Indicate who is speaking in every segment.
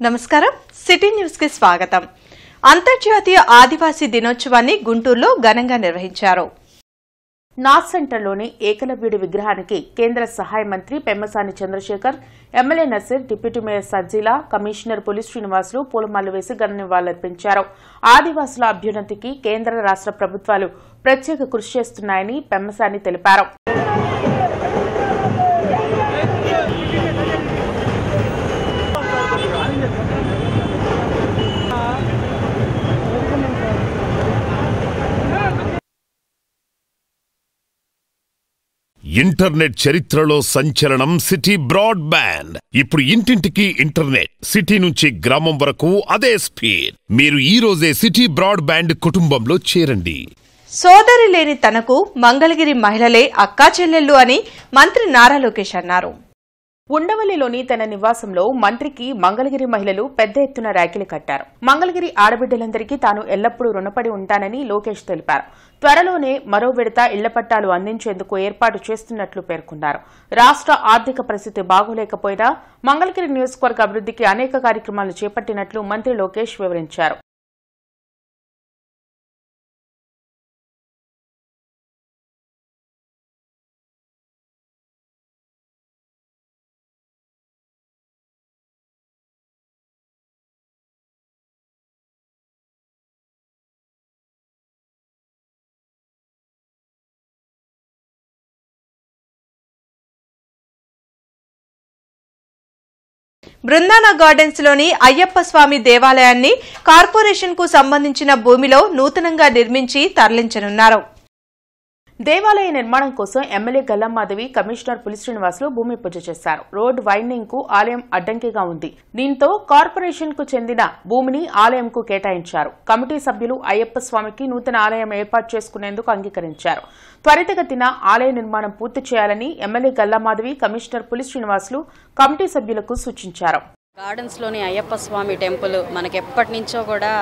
Speaker 1: నమస్కారం city news కి స్వాగతం. అంతర్జాతీయ ఆదివాసీ దినోత్సవాన్ని గుంటూరులో ఘనంగా నిర్వహించారు. నాథ్ సెంటర్లోని ఏకలవ్యుడి విగ్రహానికి కేంద్ర సహాయ మంత్రి Pemmasani Chandrasekhar, MLA Naseer, deputy mayor Sajjila, commissioner Puli Srinivasulu పూలమాలలు వేసి ఘన నివాళులర్పించారు. ఆదివాసుల అభ్యున్నతికి కేంద్ర రాష్ట్ర ప్రభుత్వాలు ప్రత్యేక కృషి చేస్తున్నాయని పెమ్మసాని తెలిపారు.
Speaker 2: ఇంటర్నెట్ చరిత్రలో సంచలనం సిటీ బ్రాడ్బ్యాండ్. ఇప్పుడు ఇంటింటికి ఇంటర్నెట్, సిటీ నుంచి గ్రామం వరకు అదే స్పీడ్. మీరు ఈ రోజే సిటీ బ్రాడ్బ్యాండ్ కుటుంబంలో చేరండి.
Speaker 1: సోదరి లేని తనకు మంగళగిరి మహిళలే అక్కా చెల్లెళ్లు అని మంత్రి నారా లోకేష్ అన్నారు. ఉండవల్లిలోని తన నివాసంలో మంత్రికి మంగళగిరి మహిళలు పెద్ద ఎత్తున రాఖీలు కట్టారు. మంగళగిరి ఆడబిడ్డలందరికీ తాను ఎల్లప్పుడూ రుణపడి ఉంటానని లోకేష్ తెలిపారు. త్వరలోనే మరో విడత ఇళ్ల పట్టాలు అందించేందుకు ఏర్పాటు చేస్తున్నట్లు పేర్కొన్నారు. రాష్ట్ర ఆర్థిక పరిస్థితి బాగోలేకపోయినా మంగళగిరి నియోజకవర్గ అభివృద్ధికి అనేక కార్యక్రమాలు చేపట్టినట్లు మంత్రి లోకేష్ వివరించారు. బృందాన గార్డెన్స్ లోని అయ్యప్ప స్వామి దేవాలయాన్ని కార్పొరేషన్ కు సంబంధించిన భూమిలో నూతనంగా నిర్మించి తరలించనున్నారు. దేవాలయ నిర్మాణం కోసం ఎమ్మెల్యే గల్లంమాధవి, కమిషనర్ పులి శ్రీనివాసులు భూమి పూజ చేశారు. రోడ్ వైండింగ్ కు ఆలయం అడ్డంకిగా ఉంది. దీంతో కార్పొరేషన్ కు చెందిన భూమిని ఆలయంకు కేటాయించారు. కమిటీ సభ్యులు అయ్యప్ప స్వామికి నూతన ఆలయం ఏర్పాటు చేసుకునేందుకు అంగీకరించారు. త్వరితగతిన ఆలయ నిర్మాణం పూర్తి చేయాలని MLA గల్లంమాధవి, commissioner Puli Srinivasulu committee సభ్యులకు సూచించారు.
Speaker 3: గార్డెన్స్ లోని అయ్యప్ప స్వామి టెంపుల్ మనకి ఎప్పటి నుంచో కూడా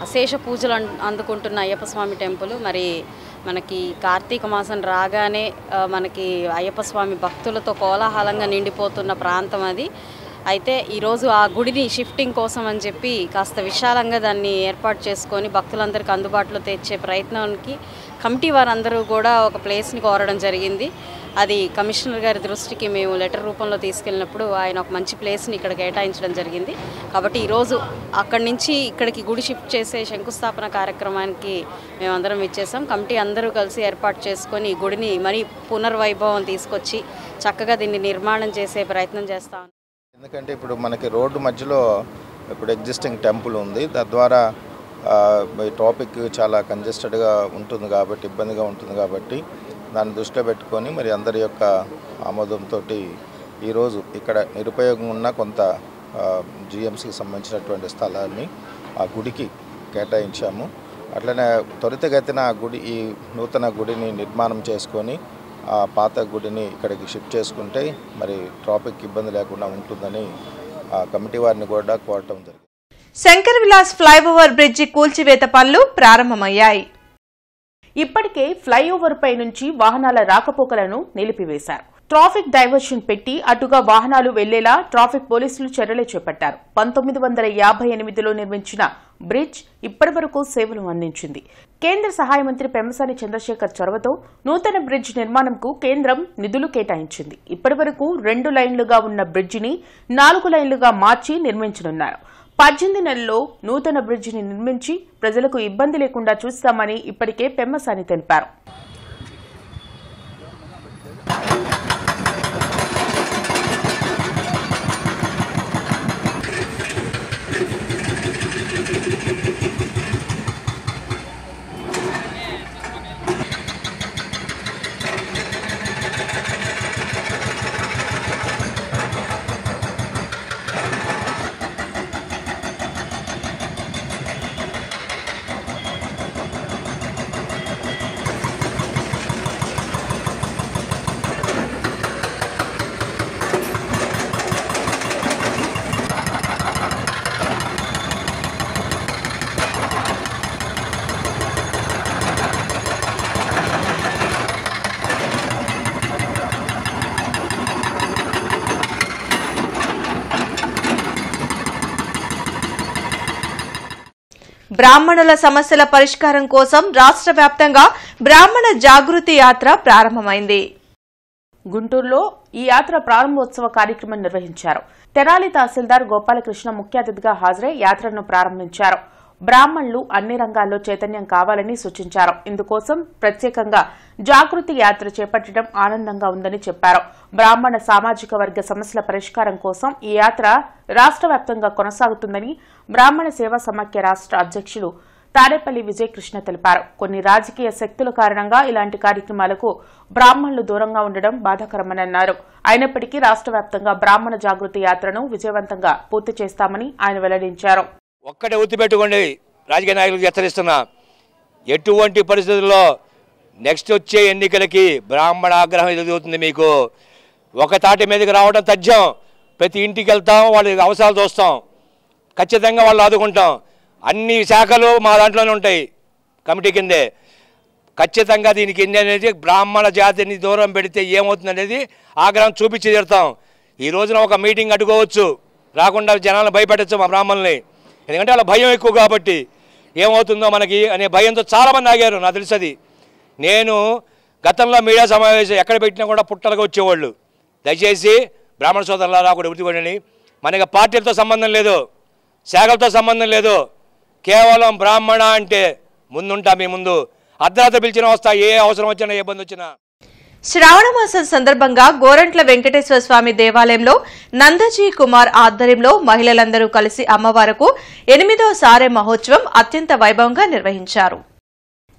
Speaker 3: అశేష పూజలు అందుకుంటున్న అయ్యప్ప స్వామి టెంపుల్ మరి మనకి కార్తీక మాసం రాగానే మనకి అయ్యప్ప స్వామి భక్తులతో కోలాహలంగా నిండిపోతున్న ప్రాంతం అది. అయితే ఈరోజు ఆ గుడిని షిఫ్టింగ్ కోసం అని చెప్పి కాస్త విశాలంగా దాన్ని ఏర్పాటు చేసుకొని భక్తులందరికీ అందుబాటులో తెచ్చే ప్రయత్నానికి కమిటీ వారందరూ కూడా ఒక ప్లేస్ని కోరడం జరిగింది. అది కమిషనర్ గారి దృష్టికి మేము లెటర్ రూపంలో తీసుకెళ్ళినప్పుడు ఆయన ఒక మంచి ప్లేస్ని ఇక్కడ కేటాయించడం జరిగింది. కాబట్టి ఈరోజు అక్కడి నుంచి ఇక్కడికి గుడి షిఫ్ట్ చేసే శంకుస్థాపన కార్యక్రమానికి మేమందరం ఇచ్చేసాం. కమిటీ అందరూ కలిసి ఏర్పాటు చేసుకొని ఈ గుడిని మరీ పునర్వైభవం తీసుకొచ్చి చక్కగా దీన్ని నిర్మాణం చేసే ప్రయత్నం చేస్తాం.
Speaker 4: ఎందుకంటే ఇప్పుడు మనకి రోడ్డు మధ్యలో ఇప్పుడు ఎగ్జిస్టింగ్ టెంపుల్ ఉంది. తద్వారా ఈ టాపిక్ చాలా కంజెస్టెడ్గా ఉంటుంది కాబట్టి, ఇబ్బందిగా ఉంటుంది కాబట్టి దాన్ని దృష్టిలో పెట్టుకొని మరి అందరి యొక్క ఆమోదంతో ఈరోజు ఇక్కడ నిరుపయోగం ఉన్న కొంత జిఎంసీకి సంబంధించినటువంటి స్థలాన్ని ఆ గుడికి కేటాయించాము. అట్లనే త్వరితగతిన ఆ గుడి ఈ నూతన గుడిని నిర్మాణం చేసుకొని ఆ పాత గుడిని ఇక్కడికి షిఫ్ట్ చేసుకుంటే మరి ట్రాఫిక్ ఇబ్బంది లేకుండా ఉంటుందని ఆ కమిటీ వారిని కూడా కోరటం జరిగింది.
Speaker 1: శంకర్ విలాస్ ఫ్లైఓవర్ బ్రిడ్జి కూల్చివేత పనులు ప్రారంభమయ్యాయి. ఇప్పటికే ఫ్లైఓవర్ పై నుంచి వాహనాల రాకపోకలను నిలిపివేశారు. ట్రాఫిక్ డైవర్షన్ పెట్టి అటుగా వాహనాలు వెళ్లేలా ట్రాఫిక్ పోలీసులు చర్యలు చేపట్టారు. 1958లో నిర్మించిన బ్రిడ్జ్ ఇప్పటి వరకు సేవలు అందించింది. కేంద్ర సహాయ మంత్రి పెమ్మసాని చంద్రశేఖర్ చొరవతో నూతన బ్రిడ్జ్ నిర్మాణంకు కేంద్రం నిధులు కేటాయించింది. ఇప్పటి వరకు 2 లైన్లుగా ఉన్న బ్రిడ్జిని 4 లైన్లుగా మార్చి నిర్మించనున్నారు. 18 నెలల్లో నూతన బ్రిడ్జిని నిర్మించి ప్రజలకు ఇబ్బంది లేకుండా చూస్తామని ఇప్పటికే పెమ్మసాని తెలిపారు. బ్రాహ్మణుల సమస్యల పరిష్కారం కోసం రాష్ట్ర వ్యాప్తంగా బ్రాహ్మణ జాగృతి యాత్ర ప్రారంభమైంది. గుంటూరులో ఈ యాత్ర ప్రారంభోత్సవ కార్యక్రమం నిర్వహించారు. తెనాలి తహసీల్దార్ గోపాలకృష్ణ ముఖ్య అతిథిగా హాజరై యాత్రను ప్రారంభించారు. బ్రాహ్మణులు అన్ని రంగాల్లో చైతన్యం కావాలని సూచించారు. ఇందుకోసం ప్రత్యేకంగా జాగృతి యాత్ర చేపట్టడం ఆనందంగా ఉందని చెప్పారు. బ్రాహ్మణ సామాజిక వర్గ సమస్యల పరిష్కారం కోసం ఈ యాత్ర రాష్ట్ర వ్యాప్తంగా కొనసాగుతుందని బ్రాహ్మణ సేవా సమాఖ్య రాష్ట్ర అధ్యక్షులు తాడేపల్లి విజయకృష్ణ తెలిపారు. కొన్ని రాజకీయ శక్తుల కారణంగా ఇలాంటి కార్యక్రమాలకు బ్రాహ్మణులు దూరంగా ఉండడం బాధాకరమని అన్నారు. అయినప్పటికీ రాష్ట్ర వ్యాప్తంగా బ్రాహ్మణ జాగృతి యాత్రను విజయవంతంగా పూర్తి చేస్తామని ఆయన వెల్లడించారు.
Speaker 5: ఒక్కటే గుర్తుపెట్టుకోండి, రాజకీయ నాయకులకు హెచ్చరిస్తున్నా, ఎటువంటి పరిస్థితుల్లో నెక్స్ట్ వచ్చే ఎన్నికలకి బ్రాహ్మణ ఆగ్రహం ఎదుగుతుంది. మీకు ఒక తాటి మీదకి రావడం తథ్యం. ప్రతి ఇంటికి వెళ్తాం, వాళ్ళ అవసరాలు చూస్తాం, ఖచ్చితంగా వాళ్ళు ఆదుకుంటాం. అన్ని శాఖలు మా దాంట్లోనే ఉంటాయి, కమిటీ కిందే. ఖచ్చితంగా దీనికి ఎన్ని అనేది బ్రాహ్మణ జాతిని దూరం పెడితే ఏమవుతుంది అనేది ఆగ్రహం చూపించి తీరుతాం. ఈ రోజున ఒక మీటింగ్ అడ్డుకోవచ్చు, రాకుండా జనాలను భయపెట్టచ్చు మా బ్రాహ్మణుల్ని. ఎందుకంటే వాళ్ళ భయం ఎక్కువ కాబట్టి ఏమవుతుందో మనకి అనే భయంతో చాలామంది ఆగారు. నాకు తెలుసది. నేను గతంలో మీడియా సమావేశం ఎక్కడ పెట్టినా కూడా పుట్టలుగా వచ్చేవాళ్ళు. దయచేసి బ్రాహ్మణ సోదరులారా కూడా గుర్తుపడండి, మనకి పార్టీలతో సంబంధం లేదు, శాఖలతో సంబంధం లేదు. కేవలం బ్రాహ్మణ అంటే ముందుంటా. మీ ముందు అర్ధరాత్రి పిలిచిన వస్తా, ఏ అవసరం వచ్చినా ఏ ఇబ్బంది వచ్చినా.
Speaker 1: శ్రావణ మాసం సందర్భంగా గోరంట్ల వెంకటేశ్వర స్వామి దేవాలయంలో నందజీ కుమార్ ఆధ్వర్యంలో మహిళలందరూ కలిసి అమ్మవారికి 8వ సారె మహోత్సవం అత్యంత వైభవంగా నిర్వహించారు.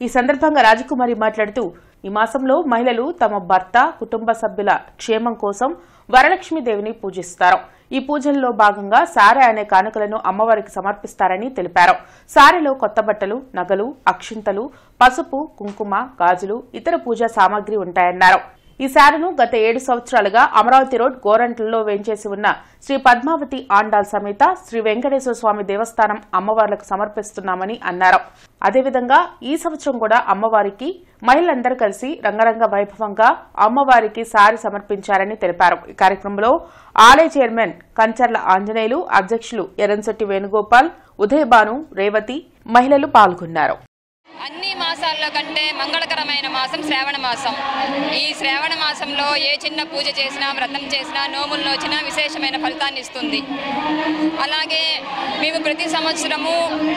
Speaker 1: ఈ సందర్భంగా రాజకుమారి మాట్లాడుతూ, ఈ మాసంలో మహిళలు తమ భర్త, కుటుంబ సభ్యుల క్షేమం కోసం వరలక్ష్మీదేవిని పూజిస్తారు. ఈ పూజల్లో భాగంగా సారె అనే కానుకలను అమ్మవారికి సమర్పిస్తారని తెలిపారు. సారెలో కొత్త బట్టలు, నగలు, అక్షింతలు, పసుపు, కుంకుమ, గాజులు, ఇతర పూజా సామాగ్రి ఉంటాయన్నారు. ఈ సారెను గత 7 సంవత్సరాలుగా అమరావతి రోడ్ గోరంట్లలో వేంచేసి ఉన్న శ్రీ పద్మావతి ఆండాల్ సమేత శ్రీ వెంకటేశ్వర స్వామి దేవస్థానం అమ్మవార్లకు సమర్పిస్తున్నామని అన్నారు. అదేవిధంగా ఈ సంవత్సరం కూడా అమ్మవారికి మహిళలందరూ కలిసి రంగరంగ వైభవంగా అమ్మవారికి సారి సమర్పించారని తెలిపారు. ఈ కార్యక్రమంలో ఆలయ చైర్మన్ కంచర్ల ఆంజనేయులు, అధ్యక్షులు ఎర్రంశెట్టి వేణుగోపాల్, ఉదయభాను, రేవతి మహిళలు పాల్గొన్నారు.
Speaker 6: అన్ని మాసాల్లో కంటే మంగళకరమైన మాసం శ్రావణ మాసం. ఈ శ్రావణ మాసంలో ఏ చిన్న పూజ చేసినా, వ్రతం చేసినా, నోములు నోచినా విశేషమైన ఫలితాన్ని ఇస్తుంది. అలాగే మేము ప్రతి సంవత్సరము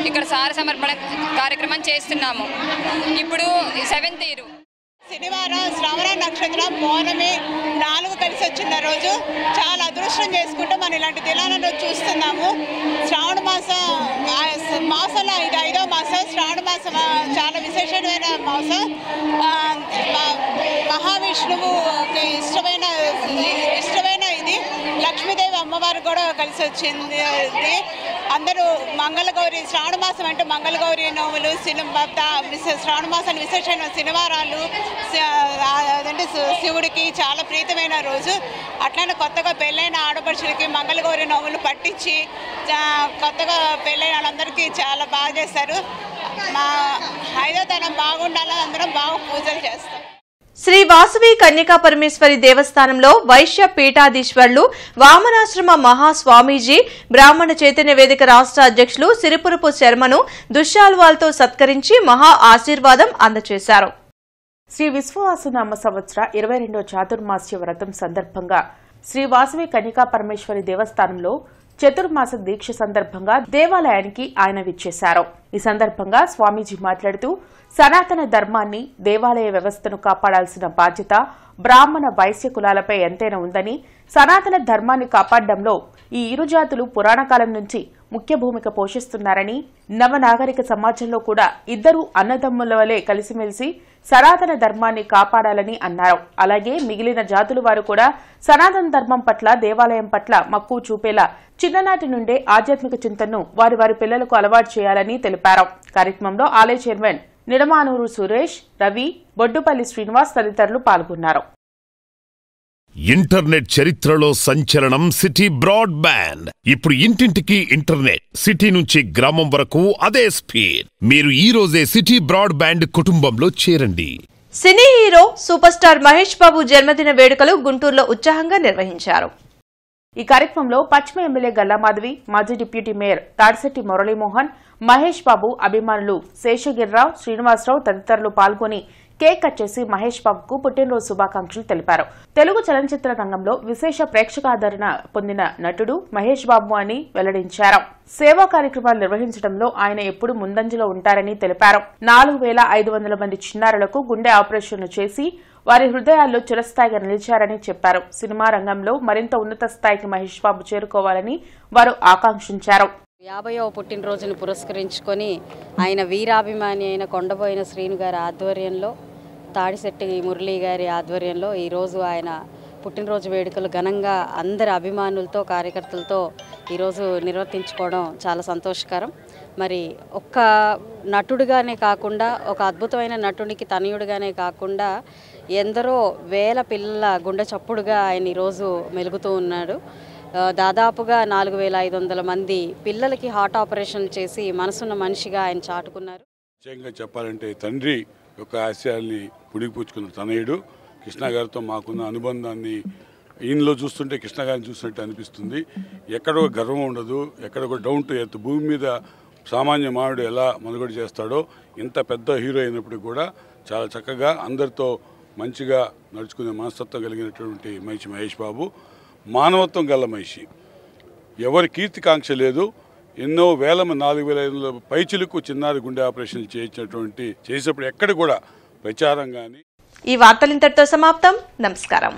Speaker 6: ఇక్కడ సార సమర్పణ కార్యక్రమం చేస్తున్నాము. ఇప్పుడు 7th ఇయర్
Speaker 7: శనివారం శ్రవణ నక్షత్రం పౌర్ణమి 4 కలిసి వచ్చిన రోజు చాలా అదృష్టం చేసుకుంటూ మనం ఇలాంటి దినాలను చూస్తున్నాము. శ్రావణ మాసంలో ఇది 5వ మాసం. శ్రావణ మాసం చాలా విశేషమైన మాసం. మహావిష్ణువుకి ఇష్టమైన ఇది. లక్ష్మీదేవి అమ్మవారు కూడా కలిసి వచ్చింది. అందరూ మంగళగౌరి, శ్రావణ మాసం అంటే మంగళగౌరి నోములు, శ్రావణ మాసాన్ని విశేషమైన శనివారాలు అంటే శివుడికి చాలా ప్రీతమైన రోజు. అట్లనే కొత్తగా పెళ్ళైన ఆడపడుచులకి మంగళగౌరి నోములు పట్టించి కొత్తగా పెళ్ళైన వాళ్ళందరికీ చాలా బాగా చేస్తారు. మా 5వ తరం బాగుండాలని అందరం బాగా పూజలు చేస్తాం.
Speaker 1: శ్రీ వాసవి కన్యకా పరమేశ్వరి దేవస్థానంలో వైశ్య పీఠాధీశ్వరులు వామనాశ్రమ మహాస్వామీజీ బ్రాహ్మణ చైతన్య వేదిక రాష్ట్ర అధ్యక్షులు సిరిపురపు శర్మను దుశ్శాల్వాలతో సత్కరించి మహా ఆశీర్వాదం అందజేశారు. శ్రీ విశ్వవాసునామ సంవత్సర 22వ చాతుర్మాస్య వ్రతం సందర్భంగా శ్రీ వాసవి కన్యకా పరమేశ్వరి దేవస్థానంలో చతుర్మాస దీక్ష సందర్భంగా దేవాలయానికి ఆయన విచ్చేశారు. ఈ సందర్భంగా స్వామీజీ మాట్లాడుతూ, సనాతన ధర్మాన్ని, దేవాలయ వ్యవస్థను కాపాడాల్సిన బాధ్యత బ్రాహ్మణ వైశ్య కులాలపై ఎంతైనా ఉందని, సనాతన ధర్మాన్ని కాపాడడంలో ఈ ఇరు జాతులు పురాణకాలం నుంచి ముఖ్య భూమిక పోషిస్తున్నారని, నవనాగరిక సమాజంలో కూడా ఇద్దరు అన్నదమ్ముల వలె కలిసిమెలిసి సనాతన ధర్మాన్ని కాపాడాలని అన్నారు. అలాగే మిగిలిన జాతుల వారు కూడా సనాతన ధర్మం పట్ల, దేవాలయం పట్ల మక్కువ చూపేలా చిన్ననాటి నుండే ఆధ్యాత్మిక చింతనను వారి వారి పిల్లలకు అలవాటు చేయాలని తెలిపారు. కార్యక్రమంలో ఆలయ చైర్మన్ నిడమానూరు సురేష్, రవి, బొడ్డుపల్లి శ్రీనివాస్ తదితరులు పాల్గొన్నారు.
Speaker 2: ఇంటర్నెట్ చరిత్రలో సంచలనం సిటీ బ్రాడ్బ్యాండ్. ఇప్పుడు ఇంటింటికి ఇంటర్నెట్, సిటీ నుంచి గ్రామం వరకు అదే స్పీడ్. మీరు ఈ రోజే సిటీ బ్రాడ్బ్యాండ్ కుటుంబంలో చేరండి.
Speaker 1: Cine hero super star Mahesh Babu జన్మదిన వేడుకలు గుంటూరులో ఉత్సాహంగా నిర్వహించారు. ఈ కార్యక్రమంలో పశ్చిమ ఎమ్మెల్యే గల్లామాధవి, మాజీ డిప్యూటీ మేయర్ తాడిశెట్టి మురళీమోహన్, మహేష్ బాబు అభిమానులు శేషగిరిరావు, శ్రీనివాసరావు తదితరులు పాల్గొని కేక్ కట్ చేసి మహేష్ బాబుకు పుట్టినరోజు శుభాకాంక్షలు తెలిపారు. తెలుగు చలనచిత్ర రంగంలో విశేష ప్రేక్షకాదరణ పొందిన నటుడు మహేష్ బాబు అని వెల్లడించారు. సేవా కార్యక్రమాలు నిర్వహించడంలో ఆయన ఎప్పుడు ముందంజలో ఉంటారని తెలిపారు. 4500 మంది చిన్నారులకు గుండె ఆపరేషన్లు చేసి వారి హృదయాల్లో చిరస్థాయిగా నిలిచారని చెప్పారు. సినిమా రంగంలో మరింత ఉన్నత స్థాయికి మహేష్ బాబు చేరుకోవాలని వారు ఆకాంక్షించారు.
Speaker 3: 50వ పుట్టినరోజును పురస్కరించుకొని ఆయన వీరాభిమాని అయిన కొండబోయిన శ్రీను గారి ఆధ్వర్యంలో, తాడిశెట్టి మురళీ గారి ఆధ్వర్యంలో ఈరోజు ఆయన పుట్టినరోజు వేడుకలు ఘనంగా అందరి అభిమానులతో, కార్యకర్తలతో ఈరోజు నిర్వర్తించుకోవడం చాలా సంతోషకరం. మరి ఒక్క నటుడిగానే కాకుండా, ఒక అద్భుతమైన నటునికి తనయుడిగానే కాకుండా ఎందరో వేల పిల్లల గుండె చప్పుడుగా ఆయన ఈరోజు మెలుగుతూ ఉన్నాడు. దాదాపుగా 4500 మంది పిల్లలకి హార్ట్ ఆపరేషన్ చేసి మనసున్న మనిషిగా ఆయన చాటుకున్నారు.
Speaker 8: ముఖ్యంగా చెప్పాలంటే తండ్రి యొక్క ఆశయాల్ని పుడిపుచ్చుకున్న తనయుడు కృష్ణ గారితో మాకున్న అనుబంధాన్ని ఈయనలో చూస్తుంటే కృష్ణ గారిని చూసినట్టు అనిపిస్తుంది. ఎక్కడో గర్వం ఉండదు, ఎక్కడో డౌన్ టు ఎర్త్, భూమి మీద సామాన్య మానవుడు ఎలా మనుగడ చేస్తాడో ఇంత పెద్ద హీరో అయినప్పటికీ కూడా చాలా చక్కగా అందరితో మంచిగా నడుచుకునే మనస్తత్వం కలిగినటువంటి మహేష్ బాబు మానవత్వం గల మనిషి. ఎవరి కీర్తికాంక్ష లేదు. ఎన్నో 4500 పైచిలకు చిన్నారి గుండె ఆపరేషన్లు చేసినప్పుడు ఎక్కడ కూడా ప్రచారం కానీ.
Speaker 1: ఈ వార్తలు ఇంతటితో సమాప్తం. నమస్కారం.